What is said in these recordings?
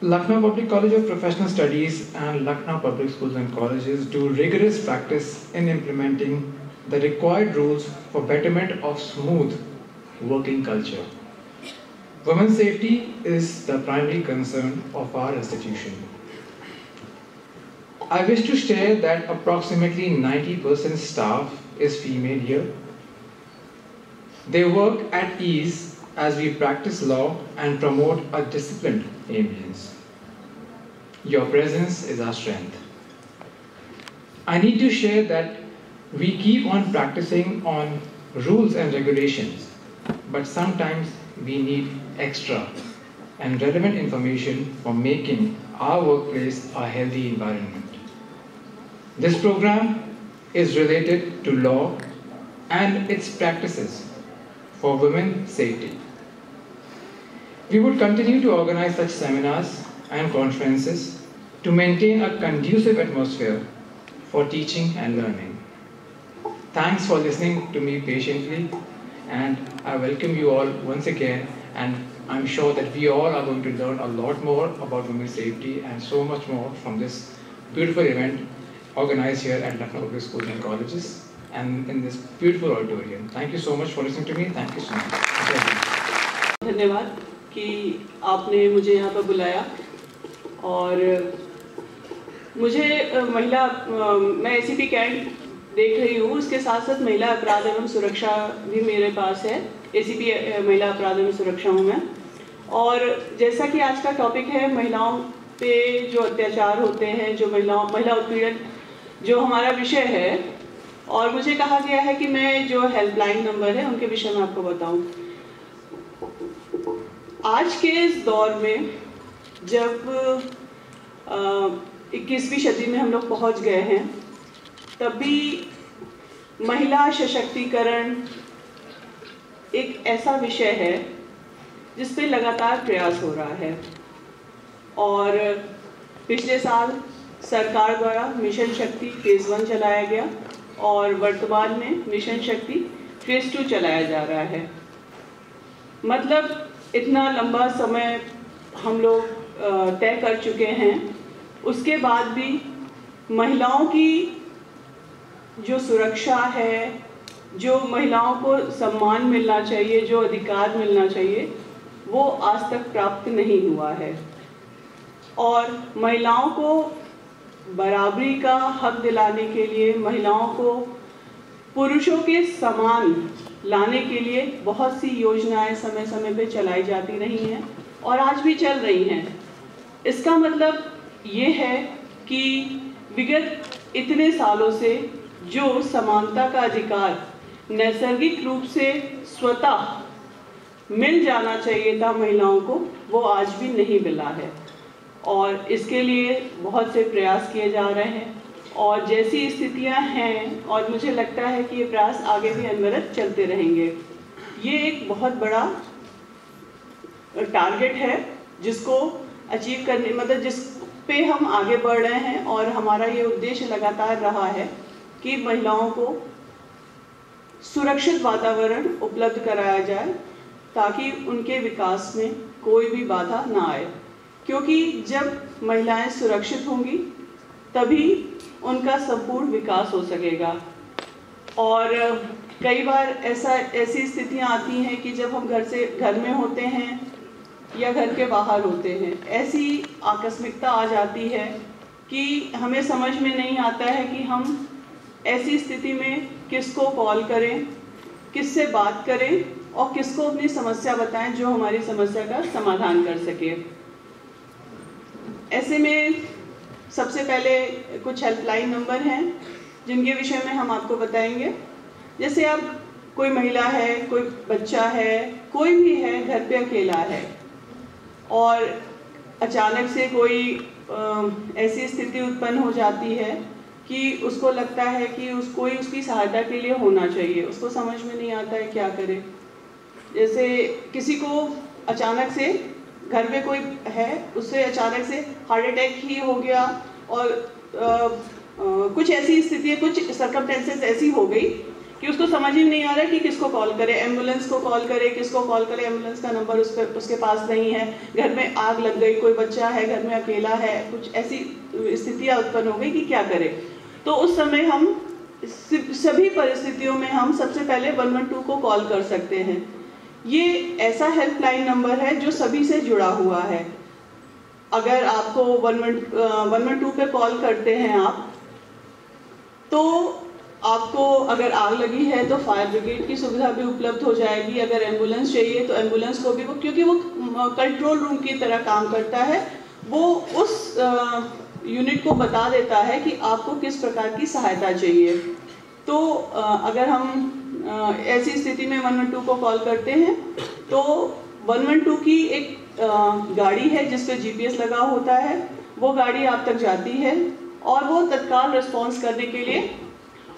Lucknow Public College of Professional Studies and Lucknow Public Schools and Colleges do rigorous practice in implementing the required rules for betterment of smooth working culture. Women's safety is the primary concern of our institution. I wish to share that approximately 90% staff is female here. They work at ease as we practice law and promote a disciplined ambience. Your presence is our strength. I need to share that we keep on practicing on rules and regulations, but sometimes we need extra and relevant information for making our workplace a healthy environment. This program is related to law and its practices for women's safety. We would continue to organize such seminars and conferences to maintain a conducive atmosphere for teaching and learning. Thanks for listening to me patiently, and I welcome you all once again, and I'm sure that we all are going to learn a lot more about women's safety and so much more from this beautiful event organized here at Lucknow Public Schools and Colleges and in this beautiful auditorium. Thank you so much for listening to me. Thank you so much. धन्यवाद कि आपने मुझे यहाँ पर बुलाया और मुझे मैं ACP कैंट देख रही हूँ, उसके साथ साथ महिला अपराध एवं सुरक्षा भी मेरे पास है। ACP महिला अपराध एवं सुरक्षा हूँ मैं। और जैसा कि आज का टॉपिक है महिलाओं पे जो अत्याचार होते हैं, जो महिला उत्पीड़न जो हमारा विषय है, और मुझे कहा गया है कि मैं जो हेल्पलाइन नंबर है उनके विषय में आपको बताऊं। आज के इस दौर में जब 21वीं सदी में हम लोग पहुंच गए हैं, तब भी महिला सशक्तिकरण एक ऐसा विषय है जिस पे लगातार प्रयास हो रहा है। और पिछले साल सरकार द्वारा मिशन शक्ति फेज़ 1 चलाया गया और वर्तमान में मिशन शक्ति फेज़ 2 चलाया जा रहा है। मतलब इतना लंबा समय हम लोग तय कर चुके हैं, उसके बाद भी महिलाओं की जो सुरक्षा है, जो महिलाओं को सम्मान मिलना चाहिए, जो अधिकार मिलना चाहिए, वो आज तक प्राप्त नहीं हुआ है। और महिलाओं को बराबरी का हक दिलाने के लिए, महिलाओं को पुरुषों के समान लाने के लिए बहुत सी योजनाएं समय समय पे चलाई जाती रही हैं और आज भी चल रही हैं। इसका मतलब ये है कि विगत इतने सालों से जो समानता का अधिकार नैसर्गिक रूप से स्वतः मिल जाना चाहिए था महिलाओं को, वो आज भी नहीं मिला है। और इसके लिए बहुत से प्रयास किए जा रहे हैं और जैसी स्थितियां हैं, और मुझे लगता है कि ये प्रयास आगे भी अनवरत चलते रहेंगे। ये एक बहुत बड़ा टारगेट है जिसको अचीव करने, मतलब जिस पे हम आगे बढ़ रहे हैं, और हमारा ये उद्देश्य लगातार रहा है कि महिलाओं को सुरक्षित वातावरण उपलब्ध कराया जाए ताकि उनके विकास में कोई भी बाधा ना आए। क्योंकि जब महिलाएं सुरक्षित होंगी तभी उनका संपूर्ण विकास हो सकेगा। और कई बार ऐसी स्थितियां आती हैं कि जब हम घर में होते हैं या घर के बाहर होते हैं, ऐसी आकस्मिकता आ जाती है कि हमें समझ में नहीं आता है कि हम ऐसी स्थिति में किसको कॉल करें, किससे बात करें और किसको अपनी समस्या बताएं जो हमारी समस्या का समाधान कर सके। ऐसे में सबसे पहले कुछ हेल्पलाइन नंबर हैं जिनके विषय में हम आपको बताएंगे। जैसे अब कोई महिला है, कोई बच्चा है, कोई भी है, घर पे अकेला है और अचानक से कोई ऐसी स्थिति उत्पन्न हो जाती है कि उसको लगता है कि कोई उसकी सहायता के लिए होना चाहिए, उसको समझ में नहीं आता है क्या करे। जैसे किसी को अचानक से घर में कोई है, उससे अचानक से हार्ट अटैक ही हो गया और कुछ ऐसी स्थिति, कुछ सर्कमस्टेंसेस ऐसी हो गई कि उसको समझ ही नहीं आ रहा कि किसको कॉल करे, एम्बुलेंस को कॉल करे, किसको कॉल करे, एम्बुलेंस का नंबर उसके पास नहीं है, घर में आग लग गई, कोई बच्चा है घर में अकेला है, कुछ ऐसी स्थितियाँ उत्पन्न हो गई कि क्या करे। तो उस समय हम सभी परिस्थितियों में हम सबसे पहले 112 को कॉल कर सकते हैं। ये ऐसा हेल्पलाइन नंबर है जो सभी से जुड़ा हुआ है। अगर आपको 112 पे कॉल करते हैं आप, तो आपको अगर आग लगी है तो फायर ब्रिगेड की सुविधा भी उपलब्ध हो जाएगी। अगर एम्बुलेंस चाहिए तो एम्बुलेंस को भी, क्योंकि वो कंट्रोल रूम की तरह काम करता है, वो उस यूनिट को बता देता है कि आपको किस प्रकार की सहायता चाहिए। तो अगर हम ऐसी स्थिति में 112 को कॉल करते हैं तो 112 की एक गाड़ी है जिस पे GPS लगा होता है, वो गाड़ी आप तक जाती है और वो तत्काल रिस्पॉन्स करने के लिए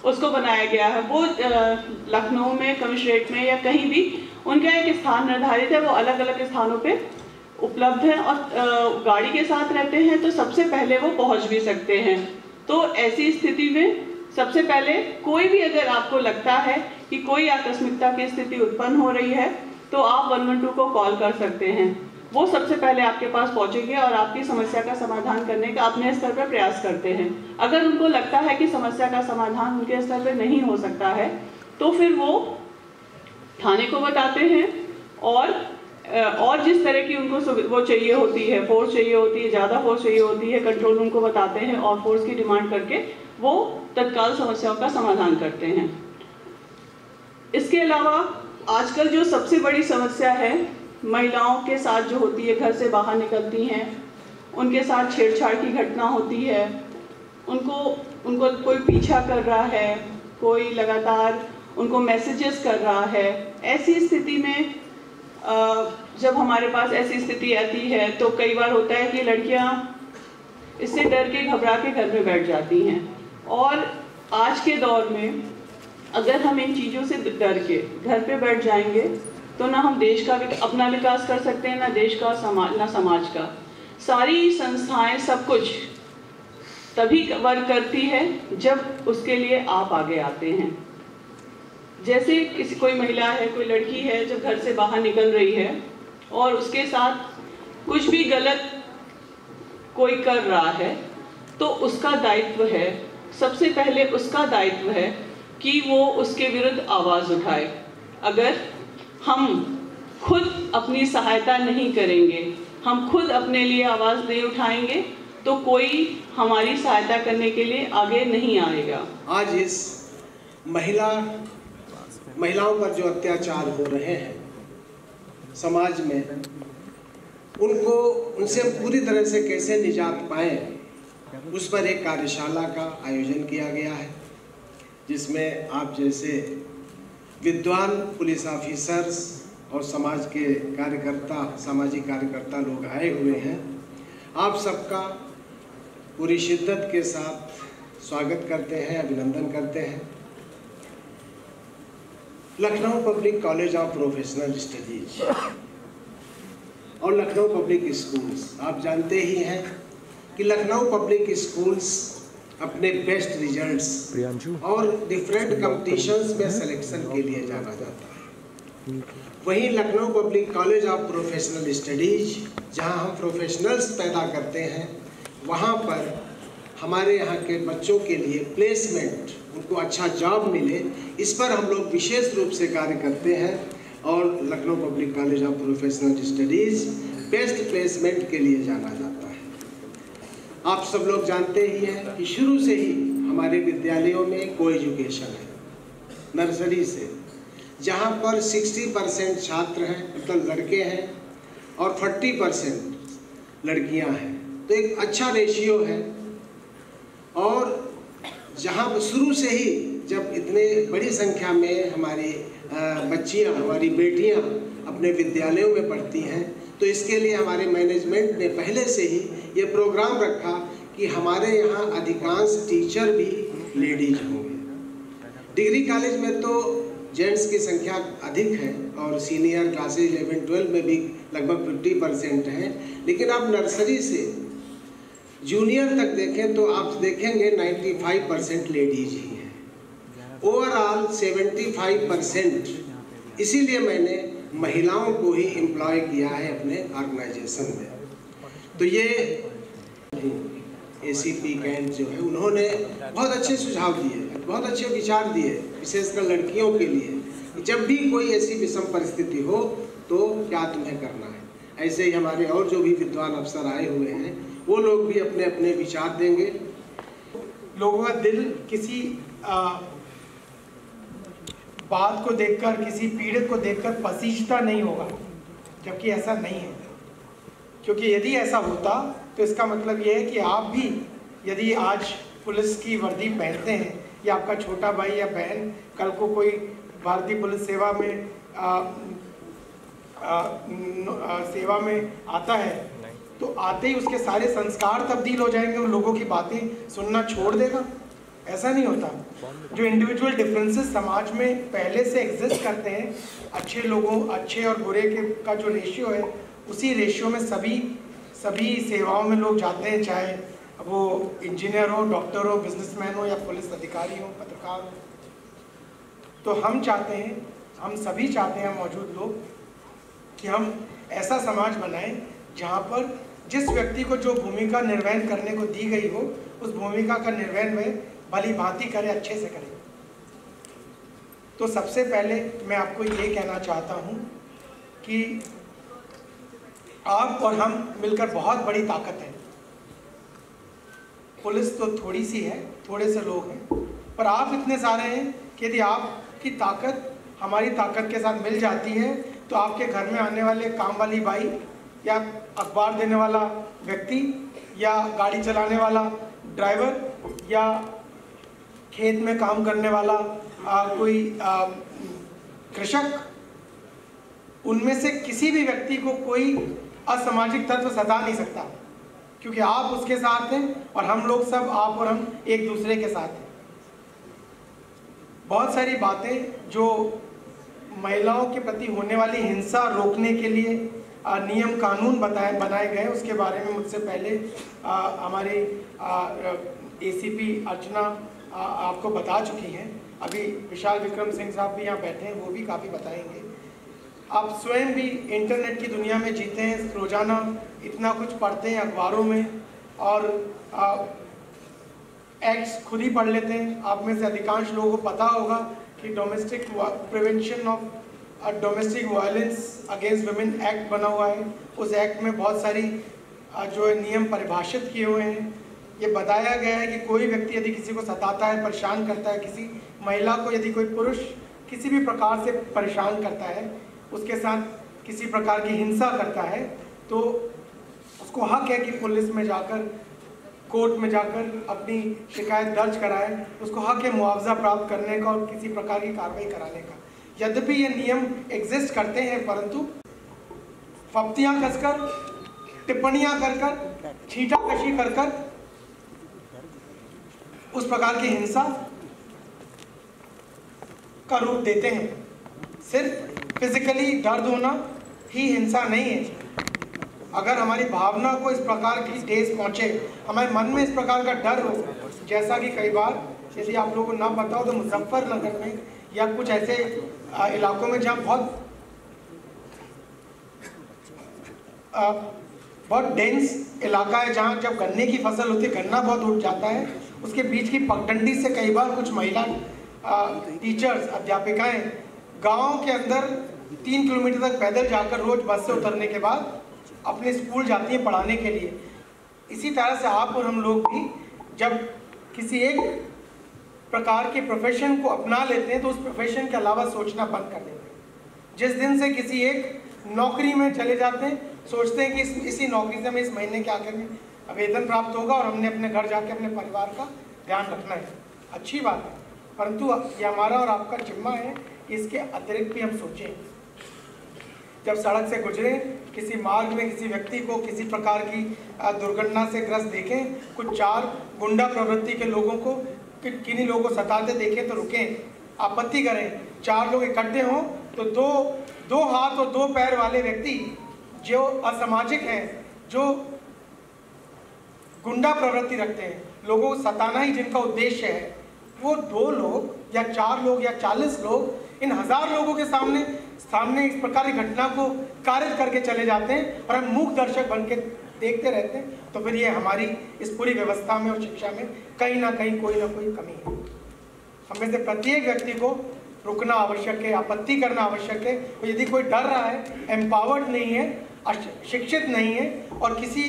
उसको बनाया गया है। वो लखनऊ में, कमिश्नरेट में या कहीं भी उनका एक स्थान निर्धारित है, वो अलग अलग स्थानों पे उपलब्ध है और गाड़ी के साथ रहते हैं तो सबसे पहले वो पहुंच भी सकते हैं। तो ऐसी स्थिति में सबसे पहले कोई भी, अगर आपको लगता है कि कोई आकस्मिकता की स्थिति उत्पन्न हो रही है तो आप 112 को कॉल कर सकते हैं। वो सबसे पहले आपके पास पहुंचेंगे और आपकी समस्या का समाधान करने का अपने स्तर पर प्रयास करते हैं। अगर उनको लगता है कि समस्या का समाधान उनके स्तर पर नहीं हो सकता है तो फिर वो थाने को बताते हैं और जिस तरह की उनको वो चाहिए होती है, फोर्स चाहिए होती है, ज़्यादा फोर्स चाहिए होती है, कंट्रोल रूम को बताते हैं और फोर्स की डिमांड करके वो तत्काल समस्याओं का समाधान करते हैं। इसके अलावा आजकल जो सबसे बड़ी समस्या है महिलाओं के साथ जो होती है, घर से बाहर निकलती हैं, उनके साथ छेड़छाड़ की घटना होती है, उनको कोई पीछा कर रहा है, कोई लगातार उनको मैसेजेस कर रहा है। ऐसी स्थिति में जब हमारे पास ऐसी स्थिति आती है तो कई बार होता है कि लड़कियां इससे डर के, घबरा के घर में बैठ जाती हैं। और आज के दौर में अगर हम इन चीज़ों से डर के घर पे बैठ जाएंगे तो ना हम देश का अपना विकास कर सकते हैं, ना देश का, ना समाज का। सारी संस्थाएं सब कुछ तभी वर्क करती है जब उसके लिए आप आगे आते हैं। जैसे कोई महिला है, कोई लड़की है जो घर से बाहर निकल रही है और उसके साथ कुछ भी गलत कोई कर रहा है तो उसका दायित्व है, सबसे पहले उसका दायित्व है कि वो उसके विरुद्ध आवाज़ उठाए। अगर हम खुद अपनी सहायता नहीं करेंगे, हम खुद अपने लिए आवाज़ नहीं उठाएंगे तो कोई हमारी सहायता करने के लिए आगे नहीं आएगा। आज इस महिलाओं पर जो अत्याचार हो रहे हैं समाज में, उनसे पूरी तरह से कैसे निजात पाएं, उस पर एक कार्यशाला का आयोजन किया गया है जिसमें आप जैसे विद्वान पुलिस ऑफिसर्स और समाज के कार्यकर्ता, सामाजिक कार्यकर्ता लोग आए हुए हैं। आप सबका पूरी शिद्दत के साथ स्वागत करते हैं, अभिनंदन करते हैं। Lucknow public college of professional studies और लखनऊ पब्लिक स्कूल्स, आप जानते ही हैं कि लखनऊ पब्लिक स्कूल्स अपने बेस्ट रिजल्ट्स और डिफरेंट कंपटीशंस में सिलेक्शन के लिए जाना जाता है। वहीं Lucknow public college of professional studies, जहां हम प्रोफेशनल्स पैदा करते हैं, वहां पर हमारे यहाँ के बच्चों के लिए प्लेसमेंट, उनको अच्छा जॉब मिले, इस पर हम लोग विशेष रूप से कार्य करते हैं। और Lucknow public college of professional studies best placement के लिए जाना जाता है। आप सब लोग जानते ही हैं कि शुरू से ही हमारे विद्यालयों में को एजुकेशन है, नर्सरी से, जहाँ पर 60% छात्र हैं, मतलब लड़के हैं, और 40% लड़कियाँ हैं। तो एक अच्छा रेशियो है। और जहाँ शुरू से ही जब इतने बड़ी संख्या में हमारी बच्चियाँ, हमारी बेटियाँ अपने विद्यालयों में पढ़ती हैं, तो इसके लिए हमारे मैनेजमेंट ने पहले से ही ये प्रोग्राम रखा कि हमारे यहाँ अधिकांश टीचर भी लेडीज होंगे। डिग्री कॉलेज में तो जेंट्स की संख्या अधिक है और सीनियर क्लासेज 11-12 में भी लगभग 50% हैं, लेकिन आप नर्सरी से जूनियर तक देखें तो आप देखेंगे 95% लेडीज ही हैं। ओवरऑल 75%, इसीलिए मैंने महिलाओं को ही एम्प्लॉय किया है अपने ऑर्गेनाइजेशन में। तो ये ACP कैंट जो है, उन्होंने बहुत अच्छे सुझाव दिए, बहुत अच्छे विचार दिए, विशेषकर लड़कियों के लिए। जब भी कोई ऐसी विषम परिस्थिति हो तो क्या तुम्हें करना है। ऐसे ही हमारे और जो भी विद्वान अफसर आए हुए हैं, वो लोग भी अपने अपने विचार देंगे। लोगों का दिल किसी बात को देखकर, किसी पीड़ित को देखकर पसीजता नहीं होगा, जबकि ऐसा नहीं है। क्योंकि यदि ऐसा होता तो इसका मतलब ये है कि आप भी यदि आज पुलिस की वर्दी पहनते हैं, या आपका छोटा भाई या बहन कल को कोई भारतीय पुलिस सेवा में सेवा में आता है, तो आते ही उसके सारे संस्कार तब्दील हो जाएंगे और लोगों की बातें सुनना छोड़ देगा। ऐसा नहीं होता। जो इंडिविजुअल डिफरेंसेस समाज में पहले से एग्जिस्ट करते हैं, अच्छे लोगों, अच्छे और बुरे का जो रेशियो है, उसी रेशियो में सभी सेवाओं में लोग जाते हैं, चाहे वो इंजीनियर हो, डॉक्टर हो, बिजनेसमैन हो, या पुलिस अधिकारी हो, पत्रकार हो। तो हम चाहते हैं, हम सभी चाहते हैं, मौजूद लोग, कि हम ऐसा समाज बनाएं जहाँ पर जिस व्यक्ति को जो भूमिका निर्वहन करने को दी गई हो, उस भूमिका का निर्वहन में भली भांति करे, अच्छे से करे। तो सबसे पहले मैं आपको ये कहना चाहता हूँ कि आप और हम मिलकर बहुत बड़ी ताकत है। पुलिस तो थोड़ी सी है, थोड़े से लोग हैं, पर आप इतने सारे हैं कि यदि आपकी ताकत हमारी ताकत के साथ मिल जाती है, तो आपके घर में आने वाले काम वाली बाई, या अखबार देने वाला व्यक्ति, या गाड़ी चलाने वाला ड्राइवर, या खेत में काम करने वाला कोई कृषक, उनमें से किसी भी व्यक्ति को कोई असामाजिक तत्व सता नहीं सकता, क्योंकि आप उसके साथ हैं और हम लोग सब, आप और हम एक दूसरे के साथ हैं। बहुत सारी बातें जो महिलाओं के प्रति होने वाली हिंसा रोकने के लिए नियम कानून बनाए गए, उसके बारे में मुझसे पहले हमारे ACP अर्चना आपको बता चुकी हैं। अभी विशाल विक्रम सिंह साहब भी यहाँ बैठे हैं, वो भी काफ़ी बताएंगे। आप स्वयं भी इंटरनेट की दुनिया में जीते हैं, रोज़ाना इतना कुछ पढ़ते हैं अखबारों में, और एक्ट्स खुद ही पढ़ लेते हैं। आप में से अधिकांश लोगों को पता होगा कि domestic prevention of domestic violence against women act बना हुआ है। उस एक्ट में बहुत सारी जो नियम परिभाषित किए हुए हैं। ये बताया गया है कि कोई व्यक्ति यदि किसी को सताता है, परेशान करता है, किसी महिला को यदि कोई पुरुष किसी भी प्रकार से परेशान करता है, उसके साथ किसी प्रकार की हिंसा करता है, तो उसको हक है कि पुलिस में जाकर, कोर्ट में जाकर अपनी शिकायत दर्ज कराए। उसको हक है मुआवजा प्राप्त करने का और किसी प्रकार की कार्रवाई कराने का। यद्यपि ये नियम एग्जिस्ट करते हैं, परंतु फप्तियाँ कसकर, टिप्पणियाँ कर कर, छींटाकशी कर कर उस प्रकार की हिंसा का रूप देते हैं। सिर्फ फिजिकली दर्द होना ही हिंसा नहीं है। अगर हमारी भावना को इस प्रकार की ठेस पहुंचे, हमारे मन में इस प्रकार का डर हो, जैसा कि कई बार, यदि आप लोगों को ना पता हो तो मुजफ्फरनगर में या कुछ ऐसे इलाकों में जहाँ बहुत डेंस इलाका है, जहाँ जब गन्ने की फसल होती है, गन्ना बहुत उठ जाता है, उसके बीच की पगडंडी से कई बार कुछ महिला टीचर्स, अध्यापिकाएं गाँव के अंदर 3 किलोमीटर तक पैदल जाकर रोज बस से उतरने के बाद अपने स्कूल जाती हैं पढ़ाने के लिए। इसी तरह से आप और हम लोग भी जब किसी एक प्रकार के प्रोफेशन को अपना लेते हैं, तो उस प्रोफेशन के अलावा सोचना बंद कर देते हैं। जिस दिन से किसी एक नौकरी में चले जाते हैं, सोचते हैं कि इसी नौकरी से हमें इस महीने के आखिर में वेतन प्राप्त होगा और हमने अपने घर जाके अपने परिवार का ध्यान रखना है। अच्छी बात है, परंतु ये हमारा और आपका जिम्मा है कि इसके अतिरिक्त भी हम सोचें। जब सड़क से गुजरे, किसी मार्ग में किसी व्यक्ति को किसी प्रकार की दुर्घटना से ग्रस्त देखें, कुछ 4 गुंडा प्रवृत्ति के लोगों को, किन्हीं लोगों को सताते देखें, तो रुकें, आपत्ति करें। 4 लोग इकट्ठे हों तो दो हाथ और 2 पैर वाले व्यक्ति जो असामाजिक हैं, जो गुंडा प्रवृत्ति रखते हैं, लोगों को सताना ही जिनका उद्देश्य है, वो 2 लोग या 4 लोग या 40 लोग इन 1000 लोगों के सामने इस प्रकार की घटना को कारित करके चले जाते हैं और हम मूक दर्शक बन के देखते रहते हैं, तो फिर ये हमारी इस पूरी व्यवस्था में और शिक्षा में कहीं ना कहीं कोई ना कोई कमी है। हमें से प्रत्येक व्यक्ति को रुकना आवश्यक है, आपत्ति करना आवश्यक है। और यदि कोई डर रहा है, एम्पावर्ड नहीं है, शिक्षित नहीं है और किसी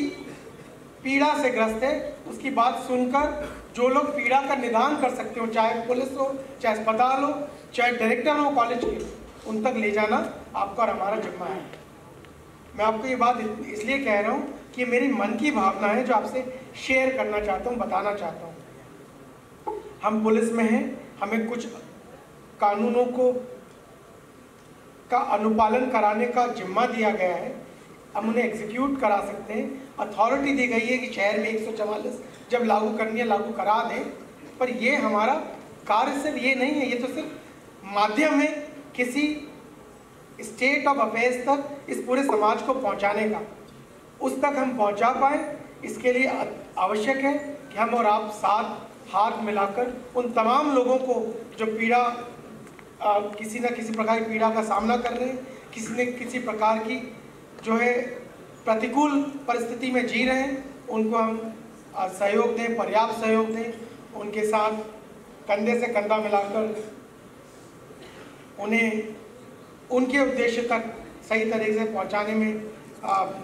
पीड़ा से ग्रस्त है, उसकी बात सुनकर जो लोग पीड़ा का निदान कर सकते हो, चाहे पुलिस हो, चाहे अस्पताल हो, चाहे डायरेक्टर हो कॉलेज के, उन तक ले जाना आपका और हमारा जिम्मा है। मैं आपको ये बात इसलिए कह रहा हूँ कि मेरी मन की भावना है जो आपसे शेयर करना चाहता हूँ, बताना चाहता हूँ। हम पुलिस में हैं, हमें कुछ कानूनों का अनुपालन कराने का जिम्मा दिया गया है, हम उन्हें एग्जीक्यूट करा सकते हैं। अथॉरिटी दी गई है कि शहर में 144 जब लागू करनी है लागू करा दें, पर ये हमारा कार्य सिर्फ ये नहीं है, ये तो सिर्फ माध्यम है किसी स्टेट ऑफ अफेयर्स तक इस पूरे समाज को पहुंचाने का। उस तक हम पहुंचा पाएँ, इसके लिए आवश्यक है कि हम और आप साथ हाथ मिलाकर उन तमाम लोगों को जो पीड़ा किसी न किसी प्रकार की पीड़ा का सामना कर रहे हैं, किसी न किसी प्रकार की जो है प्रतिकूल परिस्थिति में जी रहे हैं, उनको हम सहयोग दें, पर्याप्त सहयोग दें, उनके साथ कंधे से कंधा मिलाकर उन्हें उनके उद्देश्य तक सही तरीके से पहुंचाने में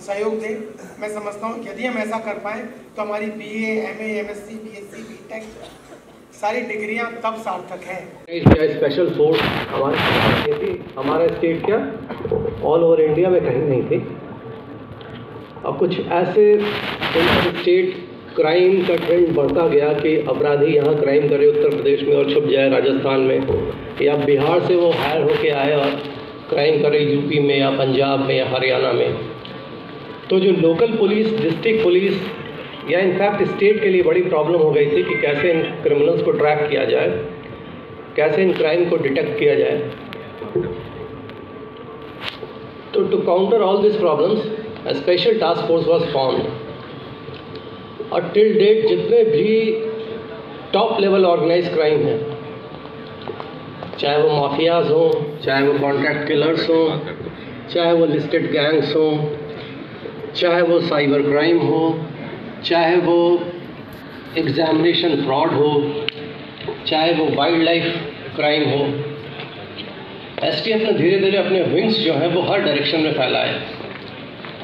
सहयोग दें। मैं समझता हूँ यदि हम ऐसा कर पाएँ तो हमारी BA, MA, MSc, BSc, BTech सारी डिग्रियां तब सार्थक हैं। स्पेशल फोर्स हमारे थी, हमारा स्टेट क्या ऑल ओवर इंडिया में कहीं नहीं थी। अब कुछ ऐसे स्टेट क्राइम का ट्रेंड बढ़ता गया कि अपराधी यहाँ क्राइम करे उत्तर प्रदेश में और छुप जाए राजस्थान में, या बिहार से वो हायर होके आए और क्राइम करे यूपी में या पंजाब में या हरियाणा में। तो जो लोकल पुलिस, डिस्ट्रिक्ट पुलिस या इनफैक्ट स्टेट के लिए बड़ी प्रॉब्लम हो गई थी कि कैसे इन क्रिमिनल्स को ट्रैक किया जाए, कैसे इन क्राइम को डिटेक्ट किया जाए। तो to counter all this problems a special task force was formed, और टिल डेट जितने भी टॉप लेवल ऑर्गेनाइज क्राइम हैं, चाहे वो माफियाज हों, चाहे वो कॉन्ट्रैक्ट किलर्स हों, चाहे वो लिस्टेड गैंग्स हों, चाहे वो साइबर क्राइम हो, चाहे वो एग्जामिनेशन फ्रॉड हो, चाहे वो वाइल्ड लाइफ क्राइम हो, STF ने धीरे धीरे अपने विंग्स जो हैं वो हर डायरेक्शन में फैलाए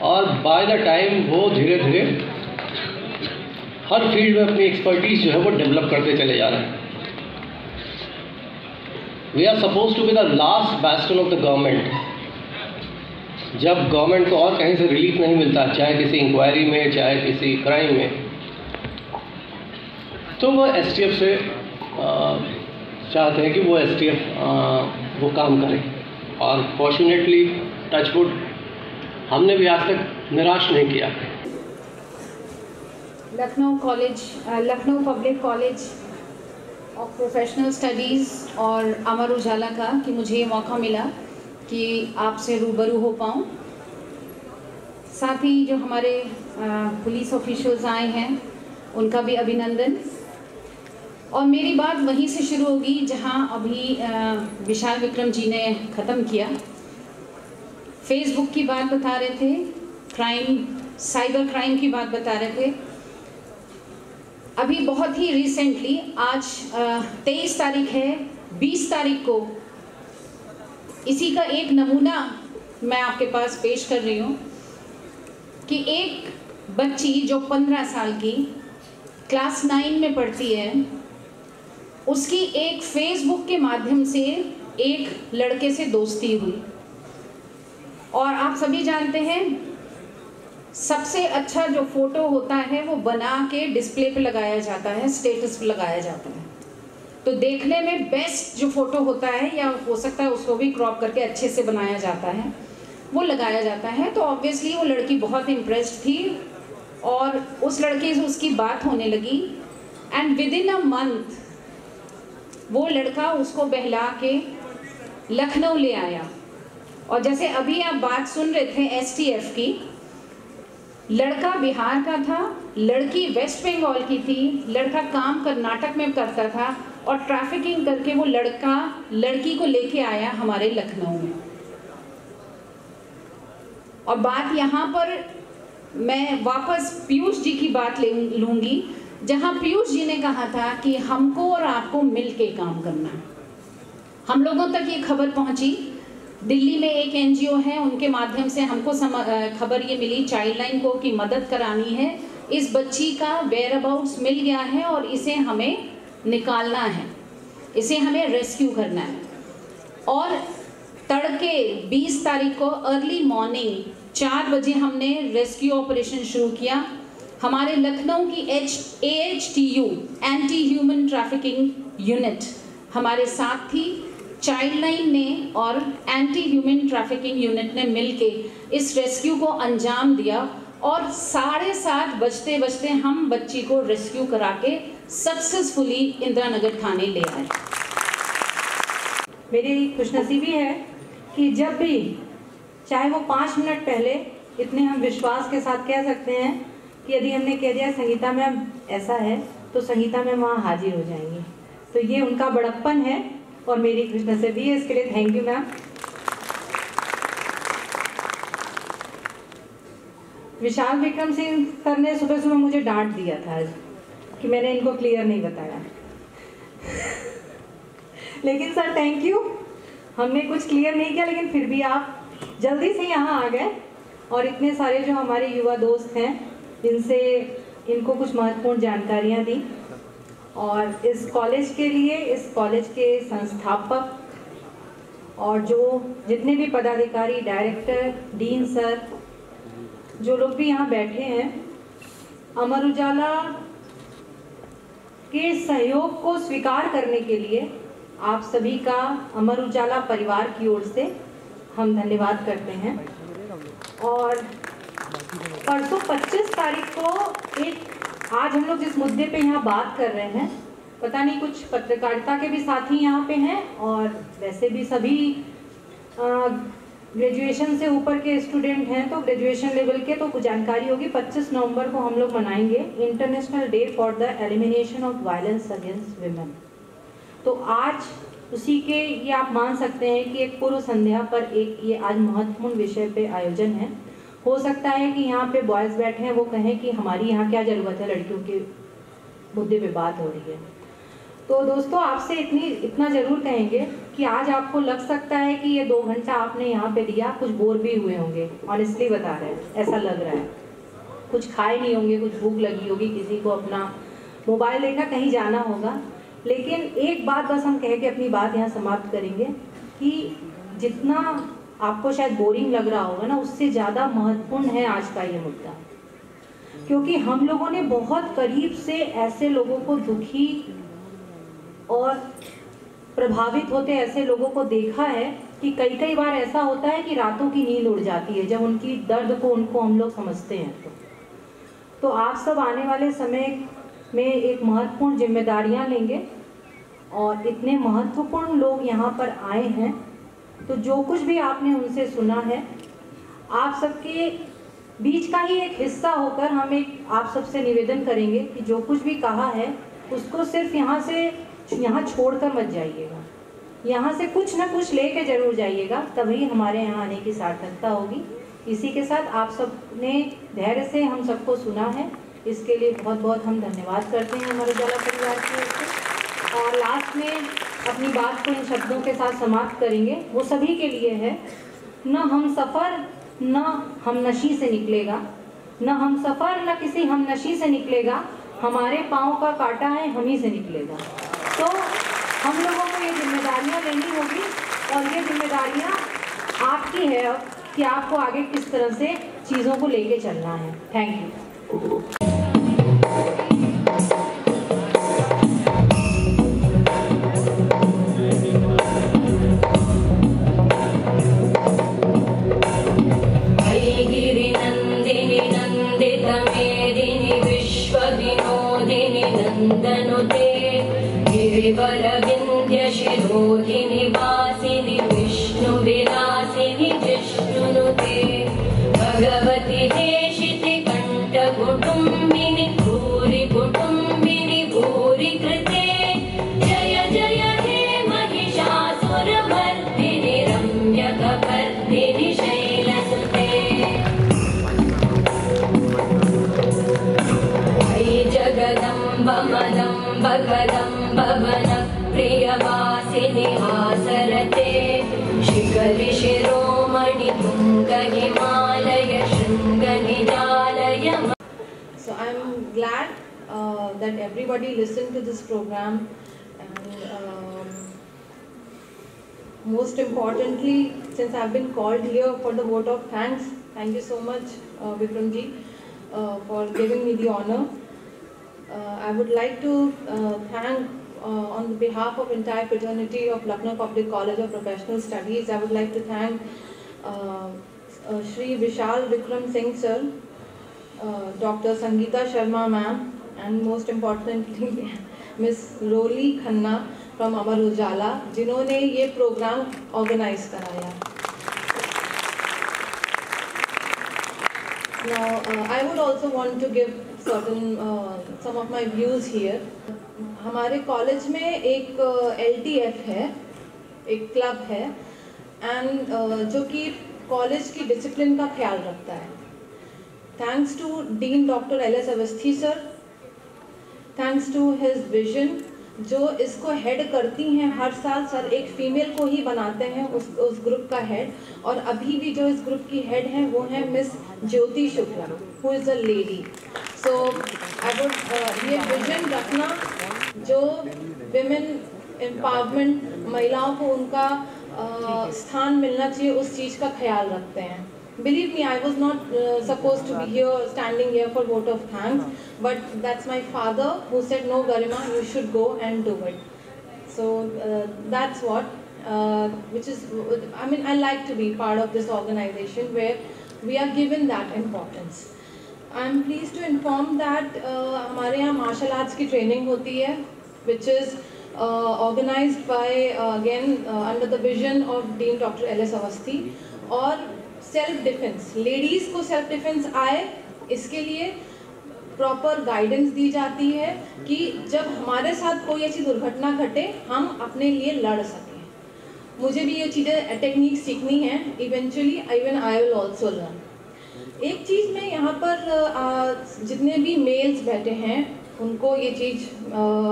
और बाय द टाइम वो धीरे धीरे हर फील्ड में अपनी एक्सपर्टीज जो है वो डेवलप करते चले जा रहे हैं। We are suppose to be the last bastion of the government. जब गवर्नमेंट को और कहीं से रिलीफ नहीं मिलता, चाहे किसी इंक्वायरी में, चाहे किसी क्राइम में, तो वो STF से चाहते हैं कि वो STF वो काम करे। और फॉर्चुनेटली टचवुड हमने भी आज तक निराश नहीं किया। Lucknow public college of professional studies और अमर उजाला का कि मुझे ये मौका मिला कि आपसे रूबरू हो पाऊँ। साथ ही जो हमारे पुलिस ऑफिशियल्स आए हैं उनका भी अभिनंदन। और मेरी बात वहीं से शुरू होगी जहां अभी विशाल विक्रम जी ने ख़त्म किया। फेसबुक की बात बता रहे थे, क्राइम, साइबर क्राइम की बात बता रहे थे। अभी बहुत ही रिसेंटली, आज 23 तारीख है, 20 तारीख को इसी का एक नमूना मैं आपके पास पेश कर रही हूँ कि एक बच्ची जो 15 साल की क्लास 9 में पढ़ती है, उसकी एक फेसबुक के माध्यम से एक लड़के से दोस्ती हुई। और आप सभी जानते हैं सबसे अच्छा जो फ़ोटो होता है वो बना के डिस्प्ले पे लगाया जाता है, स्टेटस पे लगाया जाता है। तो देखने में बेस्ट जो फ़ोटो होता है, या हो सकता है उसको भी क्रॉप करके अच्छे से बनाया जाता है, वो लगाया जाता है। तो ऑब्वियसली वो लड़की बहुत इम्प्रेस्ड थी और उस लड़के से उसकी बात होने लगी। And with in a month वो लड़का उसको बहला के लखनऊ ले आया। और जैसे अभी आप बात सुन रहे थे STF की, लड़का बिहार का था, लड़की वेस्ट बंगाल की थी, लड़का काम कर्नाटक में करता था और ट्रैफिकिंग करके वो लड़का लड़की को लेके आया हमारे लखनऊ में। और बात यहाँ पर मैं वापस पीयूष जी की बात लूँगी, जहाँ पीयूष जी ने कहा था कि हमको और आपको मिल के काम करना है। हम लोगों तक ये खबर पहुँची, दिल्ली में एक एनजीओ है, उनके माध्यम से हमको खबर ये मिली चाइल्डलाइन को कि मदद करानी है, इस बच्ची का वेयर अबाउट्स मिल गया है और इसे हमें निकालना है, इसे हमें रेस्क्यू करना है। और तड़के 20 तारीख को अर्ली मॉर्निंग 4 बजे हमने रेस्क्यू ऑपरेशन शुरू किया। हमारे लखनऊ की AHTU anti human trafficking unit हमारे साथ थी। चाइल्डलाइन ने और एंटी ह्यूमन ट्रैफिकिंग यूनिट ने मिलके इस रेस्क्यू को अंजाम दिया और 7:30 बजते बजते हम बच्ची को रेस्क्यू करा के सक्सेसफुली इंदिरा नगर थाने ले आए। मेरी खुशनसीबी है कि जब भी, चाहे वो 5 मिनट पहले, इतने हम विश्वास के साथ कह सकते हैं कि यदि हमने कह दिया संगीता मैम ऐसा है, तो संगीता मैम वहाँ हाजिर हो जाएंगी। तो ये उनका बड़प्पन है और मेरी खुशनसीबी है, इसके लिए thank you ma'am. Vishal Vikram Singh sir ने सुबह सुबह मुझे डांट दिया था कि मैंने इनको क्लियर नहीं बताया लेकिन सर थैंक यू, हमने कुछ क्लियर नहीं किया, लेकिन फिर भी आप जल्दी से यहाँ आ गए और इतने सारे जो हमारे युवा दोस्त हैं इनसे इनको कुछ महत्वपूर्ण जानकारियाँ दी। और इस कॉलेज के लिए, इस कॉलेज के संस्थापक और जो जितने भी पदाधिकारी, डायरेक्टर, डीन सर, जो लोग भी यहाँ बैठे हैं, अमर उजाला के सहयोग को स्वीकार करने के लिए आप सभी का अमर उजाला परिवार की ओर से हम धन्यवाद करते हैं। और परसों 25 तारीख को आज हम लोग जिस मुद्दे पे यहाँ बात कर रहे हैं, पता नहीं कुछ पत्रकारिता के भी साथी यहाँ पे हैं और वैसे भी सभी ग्रेजुएशन से ऊपर के स्टूडेंट हैं, तो ग्रेजुएशन लेवल के तो कुछ जानकारी होगी। 25 नवंबर को हम लोग मनाएंगे international day for the elimination of violence against women. तो आज उसी के, ये आप मान सकते हैं कि एक पूर्व संध्या पर एक ये आज महत्वपूर्ण विषय पे आयोजन है। हो सकता है कि यहाँ पे बॉयज़ बैठे हैं, वो कहें कि हमारी यहाँ क्या ज़रूरत है, लड़कियों के मुद्दे पे बात हो रही है। तो दोस्तों आपसे इतना ज़रूर कहेंगे कि आज आपको लग सकता है कि ये 2 घंटा आपने यहाँ पे दिया, कुछ बोर भी हुए होंगे, ऑनेस्टली बता रहे हैं, ऐसा लग रहा है। कुछ खाए नहीं होंगे, कुछ भूख लगी होगी, किसी को अपना मोबाइल देखना, कहीं जाना होगा। लेकिन एक बात बस हम कह के अपनी बात यहाँ समाप्त करेंगे कि जितना आपको शायद बोरिंग लग रहा होगा ना, उससे ज़्यादा महत्वपूर्ण है आज का ये मुद्दा, क्योंकि हम लोगों ने बहुत करीब से ऐसे लोगों को दुखी और प्रभावित होते ऐसे लोगों को देखा है कि कई बार ऐसा होता है कि रातों की नींद उड़ जाती है जब उनकी दर्द को उनको हम लोग समझते हैं। तो आप सब आने वाले समय में एक महत्वपूर्ण जिम्मेदारियां लेंगे और इतने महत्वपूर्ण लोग यहाँ पर आए हैं, तो जो कुछ भी आपने उनसे सुना है, आप सबके बीच का ही एक हिस्सा होकर हम एक आप सबसे निवेदन करेंगे कि जो कुछ भी कहा है उसको सिर्फ यहाँ छोड़कर मत जाइएगा, यहाँ से कुछ ना कुछ लेके जरूर जाइएगा, तभी हमारे यहाँ आने की सार्थकता होगी। इसी के साथ आप सब ने धैर्य से हम सबको सुना है, इसके लिए बहुत बहुत हम धन्यवाद करते हैं अमर उजाला परिवार की ओर से। और लास्ट में अपनी बात को इन शब्दों के साथ समाप्त करेंगे, वो सभी के लिए है, न हम सफ़र न हम नशी से निकलेगा, न हम सफ़र न किसी हम नशी से निकलेगा, हमारे पाँव का कांटा है हम ही से निकलेगा। तो हम लोगों को ये जिम्मेदारियाँ लेनी होगी और ये जिम्मेदारियाँ आपकी है अब कि आपको आगे किस तरह से चीज़ों को लेके चलना है। Thank you. गिरिनंदिनी नंदित मेदिनी विश्वविनोदिनी नंदनुते गिरिवर विंध्य शिरोधिनी वासिनी विष्णु विलासिनी जिष्णुनुते भगवती देशिति कंठ कुटुंबिनी भूरि कुटुंबिनी भूरि कृते जय glad that everybody listened to this program, and most importantly, since I've been called here for the vote of thanks, thank you so much, Vikram ji, for giving me the honor. I would like to thank, on behalf of entire fraternity of Lucknow Public College of Professional Studies, I would like to thank Shri Vishal Vikram Singh sir, Dr. Sangeeta Sharma ma'am, and most importantly Miss Roli Khanna from Amar Ujala, जिन्होंने ये programme organise कराया. Now I would also want to give certain some of my views here. हमारे college में एक LTF है, एक club है, and जो कि कॉलेज की डिसिप्लिन का ख्याल रखता है. Thanks to dean doctor LS Awasthi sir, thanks to his vision, जो इसको हेड करती हैं. हर साल सर एक फीमेल को ही बनाते हैं उस ग्रुप का हेड, और अभी भी जो इस ग्रुप की हेड हैं वो है miss Jyoti Shukla, who is a lady. So I would ये विजन रखना, जो विमेन एम्पावरमेंट, महिलाओं को उनका स्थान मिलना चाहिए, उस चीज़ का ख्याल रखते हैं. Believe me, I was not supposed to be here, standing here for vote of thanks, but that's my father who said, no Garima, you should go and do it. So that's what, which is, I mean, I like to be part of this organization where we are given that importance. I'm pleased to inform that हमारे यहाँ martial arts की training होती है, which is organized by again under the vision of Dean Dr. LS Avasthi. और self defence, ladies को self defence आए, इसके लिए प्रॉपर गाइडेंस दी जाती है कि जब हमारे साथ कोई ऐसी दुर्घटना घटे हम अपने लिए लड़ सकें. मुझे भी ये चीज़ें टेक्निक सीखनी है, eventually even I will also learn. एक चीज़ मैं यहाँ पर जितने भी मेल्स बैठे हैं उनको ये चीज़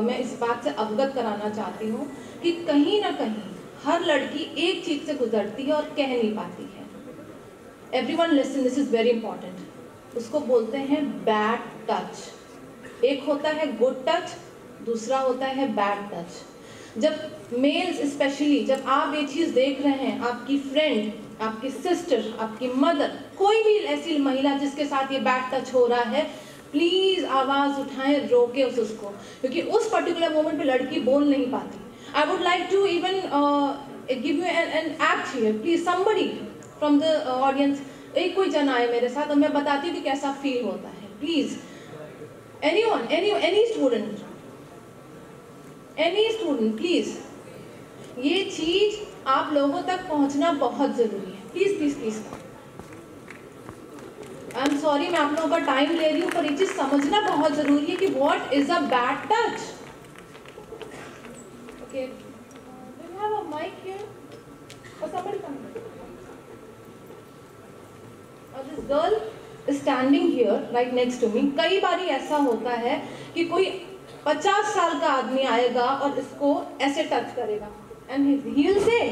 मैं इस बात से अवगत कराना चाहती हूँ कि कहीं ना कहीं हर लड़की एक चीज़ से गुजरती है और कह नहीं पाती है. Everyone listen, this is very important. उसको बोलते हैं बैड टच. एक होता है गुड टच, दूसरा होता है बैड टच. जब मेल्स स्पेशली, जब आप ये चीज़ देख रहे हैं, आपकी फ्रेंड, आपकी सिस्टर, आपकी मदर, कोई भी ऐसी महिला जिसके साथ ये बैड टच हो रहा है, प्लीज़ आवाज़ उठाएं, रोके उसको, क्योंकि उस पर्टिकुलर मोमेंट पे लड़की बोल नहीं पाती. I would like to even give you an act here, please somebody from the audience, एक कोई जन आए मेरे साथ और मैं बताती हूँ कि कैसा फील होता है. Please anyone, any student, please ये चीज आप लोगों तक पहुंचना बहुत जरूरी है. Please please please. I am sorry मैं आप लोगों का टाइम ले रही हूँ, पर ये चीज समझना बहुत जरूरी है कि what is a bad touch. Okay, do you have a mic here? Or somebody come here. This girl is standing here right next to me. कई बारी ऐसा होता है कि कोई 50 साल का आदमी आएगा और इसको ऐसे टच करेगा, and he will say,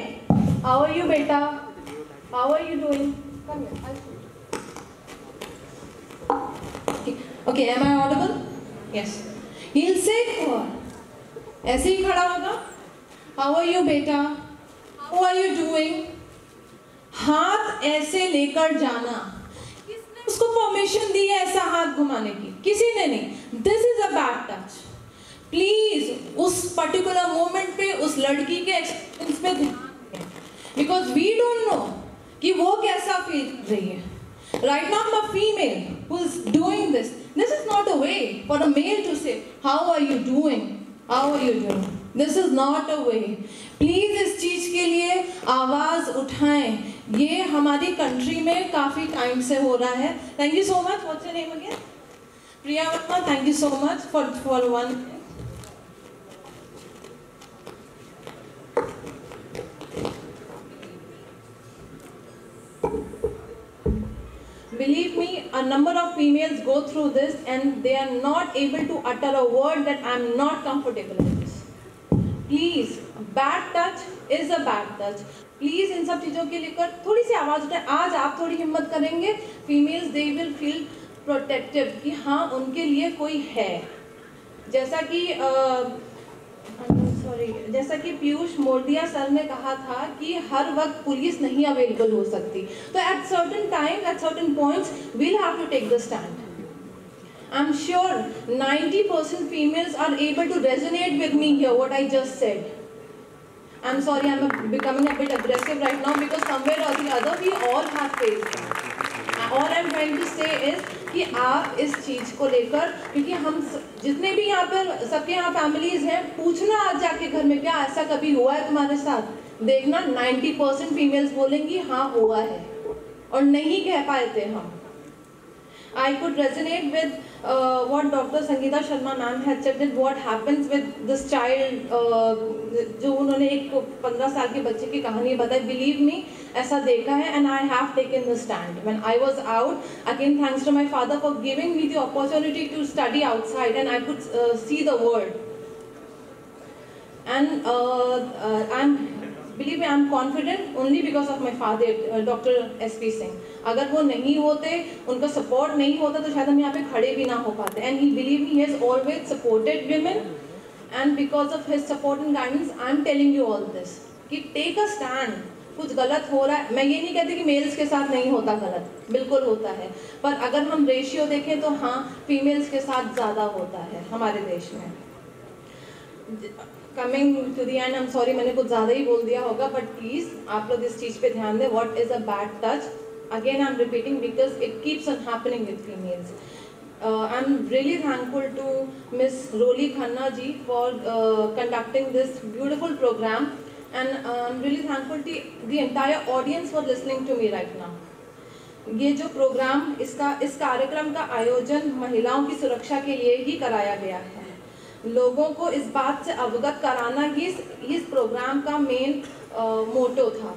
"How are you, beta? How are you doing? Come here." Okay, am I audible? Yes. He will say to her, ऐसे ही खड़ा होगा, "How are you, beta? How are you doing?" हाथ ऐसे लेकर जाना. किसने उसको permission दी है ऐसा हाथ घुमाने की? किसी ने नहीं. This is a bad touch. Please उस पर्टिकुलर मोमेंट पे उस लड़की के एक्सपीरियंस पे ध्यान दें, बिकॉज वी डोंट नो कि वो कैसा फील कर रही है. Right now a female who is doing this is not a way for a male to say how are you doing, how are you doing. This is not a way. Please इस चीज के लिए आवाज उठाएं. ये हमारी country में काफी टाइम से हो रहा है. Thank you so much. What's your name again? Priya Verma. Thank you so much for one. Believe me, a number of females go through this and they are not able to utter a word that I am not comfortable with this. Please, bad touch is a bad touch. Please इन सब चीज़ों के लेकर थोड़ी सी आवाज़ उठाएं. आज आप थोड़ी हिम्मत करेंगे, females they will feel protective कि हाँ उनके लिए कोई है। जैसा कि पीयूष मोरदिया सर ने कहा था कि हर वक्त पुलिस नहीं अवेलेबल हो सकती, तो at certain time, at certain points we'll have to take the stand. I'm sure 90% females are able to resonate with me here, what I just said. I'm sorry, I'm becoming a bit aggressive right now because somewhere or the other we all have faced that. All I'm trying to say is कि आप इस चीज़ को लेकर, क्योंकि हम जितने भी यहाँ पर सबके यहाँ फैमिलीज़ हैं, पूछना आज जाके घर में क्या ऐसा कभी हुआ है तुम्हारे साथ, देखना 90% फीमेल्स बोलेंगी हाँ हुआ है, और नहीं कह पाए थे हम। I could resonate with what Dr. Sangeeta Sharma ma'am had said, that what happens with this child, जो उन्होंने एक 15 साल के बच्चे की कहानी बताई। Believe me, ऐसा देखा है, and I have taken the stand. When I was out, again thanks to my father for giving me the opportunity to study outside, and I could see the world. And believe me, I'm confident only because of my father, Dr. S.P. Singh. अगर वो नहीं होते, उनका support नहीं होता, तो शायद हम यहाँ पे खड़े भी ना हो पाते। And he, believe me, he has always supported women, and because of his support and guidance, I'm telling you all this कि take a stand. कुछ गलत हो रहा है, मैं ये नहीं कहती कि मेल्स के साथ नहीं होता गलत, बिल्कुल होता है, पर अगर हम रेशियो देखें तो हाँ फीमेल्स के साथ ज़्यादा होता है हमारे देश में। Coming to the end, I am sorry मैंने कुछ ज़्यादा ही बोल दिया होगा, बट प्लीज़ आप लोग इस चीज़ पे ध्यान दें। What is a bad touch, again I am repeating because it keeps on happening with females. I am really thankful to miss Roli Khanna ji for conducting this beautiful programme, and I'm really thankful to the entire audience for listening to me right now. ये जो programme, इस कार्यक्रम का आयोजन महिलाओं की सुरक्षा के लिए ही कराया गया है। लोगों को इस बात से अवगत कराना ही इस प्रोग्राम का मेन मोटो था।